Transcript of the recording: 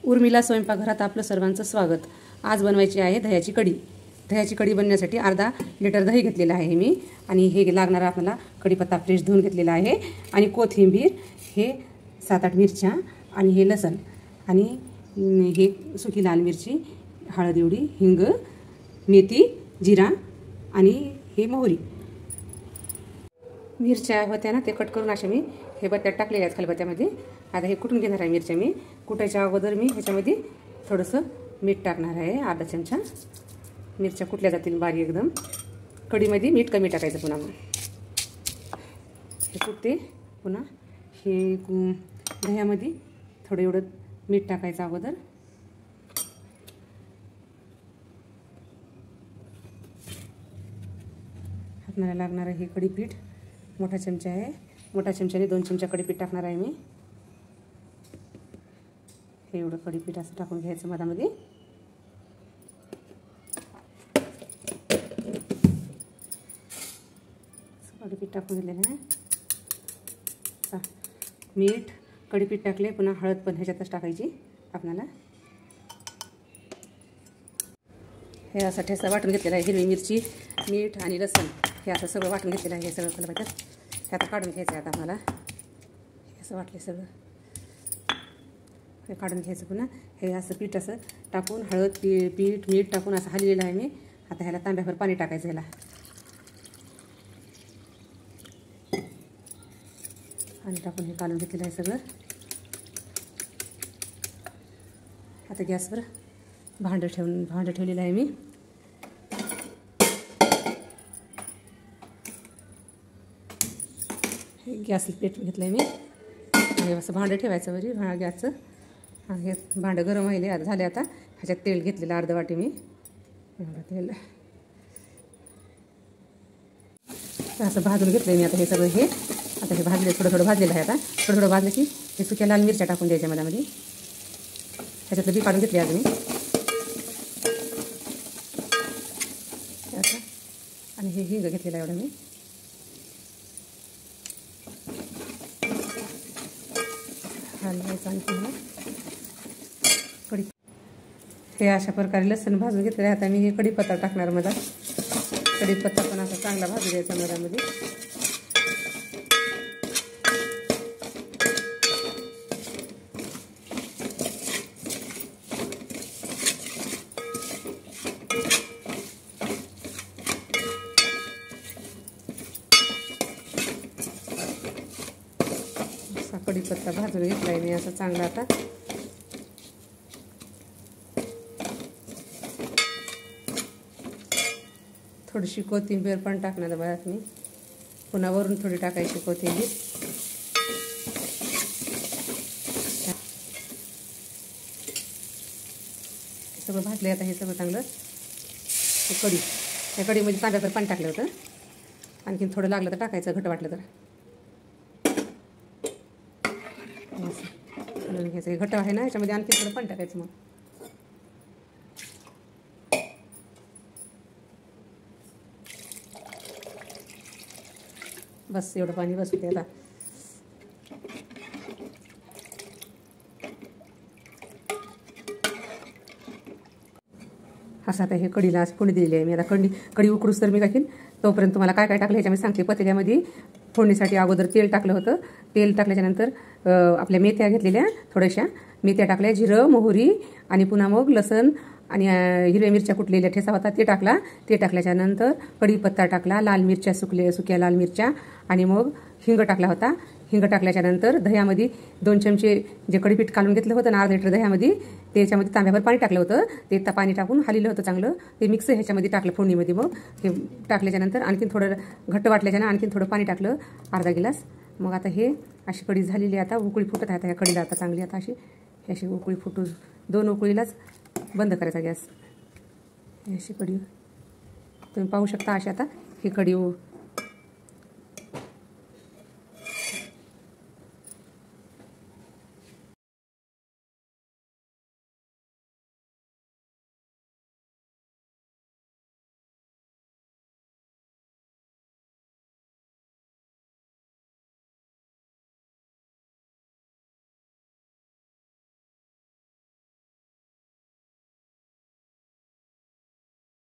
उर्मिला स्वयंपाकघरात आपलं सर्वांचं स्वागत। आज बनवायची आहे दह्याची कढी। दह्याची कढी बनवण्यासाठी अर्धा लिटर दही घेतलेलं आहे मी आणि हे लागणार आपल्याला कढीपत्ता फ्रेश धुवून घेतलेला आहे आणि कोथिंबीर, हे 7-8 मिरच्या आणि हे लसण आणि हे सुकी लाल मिरची, हळद एवढी, हिंग, मेथी, जिरा आणि हे मोहरी। मिरच्या होत्या ना ते कट करून अशा मी हे बत्त्यात टाकलेल्या आहेत खलबत्त्यामध्ये। आता हे कुटून घेणार आहे मिरच्या मी। कुटायच्या अगोदर मी ह्याच्यामध्ये थोडंसं मीठ टाकणार आहे, अर्धा चमचा। मिरच्या कुटल्या जातील बारीक एकदम। कढीमध्ये मीठ कमी टाकायचं पुन्हा। हे कुटते पुन्हा हे दह्यामध्ये थोडं एवढं मीठ टाकायचं अगोदर। हाताला लागणार आहे हे कढीपीठ, मोठा चमचा आहे, मोठ्या चमच्याने 2 चमचा कढीपीठ टाकणार आहे मी। हे एवढं कढीपीठ असं टाकून घ्यायचं मधामध्ये। कढीपीठ टाकून दिलेलं आहे। मीठ, कढीपीठ टाकले, पुन्हा हळद पण ह्याच्यातच टाकायची आपल्याला। हे असं ठेचा वाटून घेतलेला आहे। हिरवी मिरची, मीठ आणि लसण हे असं सगळं वाटून घेतलेलं आहे। हे सगळं खलबत्त्यात हे आता काढून घ्यायचं आहे। आता आम्हाला हे असं वाटले सगळं हे काढून घ्यायचं। पुन्हा हे असं पीठ असं टाकून हळद, पीठ, मीठ टाकून असं हलवलेलं आहे मी। आता ह्याला तांब्याभर पाणी टाकायचं। ह्याला पाणी टाकून हे काढून घेतलेलं आहे सगळं। आता गॅसवर भांडं ठेवलेलं आहे मी। गॅस पेट घेतलं आहे मी आणि असं भांडं ठेवायचं वरी गॅसचं। हे भांडं गरम व्हायला झाले। आता ह्याच्यात तेल घेतलेलं अर्ध वाटी मी, एवढं तेल असं भाजून घेतलं मी। आता हे सगळं हे आता हे भाजले, थोडं भाजलेलं आहे। आता थोडं भाजलं की हे सुक्या लाल मिरच्या टाकून द्यायच्या मधामध्ये। ह्याच्यातलं बी काढून घेतली आज मी असं। आणि हे हिंग घेतलेलं एवढं मी। हलवायचं आणि पुन्हा कढी हे अशा प्रकारे लसूण भाजून घेतलेलं आहे। आता मी हे कढीपत्ता टाकणार मधात। कढीपत्ता पण असा चांगला भाजू द्यायचा मधामध्ये। असा कढीपत्ता भाजून घेतला आहे मी असं चांगला। आता थोडीशी कोथिंबीर पण टाकणार बघा मी, पुन्हा वरून थोडी टाकायची कोथिंबीर। सगळं भाजले आता हे सगळं चांगलं। हे कढी, त्या कढीमध्ये तांब्याभर पाणी टाकलं होतं, आणखीन थोडं लागलं तर टाकायचं, घट्ट वाटलं तर। घालून घ्यायचं, हे घट्ट आहे ना, ह्याच्यामध्ये आणखी थोडं पाणी टाकायचं। मग बस एवढं पाणी बसू दे आता। असं आता हे कढीला आज फोडणी दिलेली आहे मी। आता कढी उकडूस तर मी टाकीन, तोपर्यंत तुम्हाला काय काय टाकलं ह्याच्यामध्ये सांगते। पतेल्यामध्ये फोडणीसाठी अगोदर तेल टाकलं होतं। तेल टाकल्याच्यानंतर आपल्या मेथ्या घेतलेल्या, थोड्याशा मेथ्या टाकल्या, जिरं, मोहरी आणि पुन्हा मग लसण आणि हिरव्या मिरच्या कुटलेल्या ठेचा होता ते टाकला। ते टाकल्याच्यानंतर कढीपत्ता टाकला, लाल मिरच्या सुक्या लाल मिरच्या आणि मग हिंग टाकला होता। हिंग टाकल्याच्यानंतर दह्यामध्ये 2 चमचे जे कढीपीठ काढून घेतलं होतं ना, अर्धा लिटर दह्यामध्ये, त्याच्यामध्ये तांब्याभर पाणी टाकलं होतं। ते पाणी टाकून हलवलं होतं चांगलं। ते मिक्स ह्याच्यामध्ये टाकलं फोडणीमध्ये। मग हे टाकल्याच्यानंतर आणखीन थोडं घट्ट वाटल्याच्यानं आणखीन थोडं पाणी टाकलं, अर्धा गिलास। मग आता हे अशी कढी झालेली, आता उकळी फुटत आहे। आता ह्या कढीला आता चांगली आता अशी उकळी फुटू, 2 उकळीलाच बंद करायचा गॅस। अशी कढी तुम्ही पाहू शकता। अशी आता ही कढी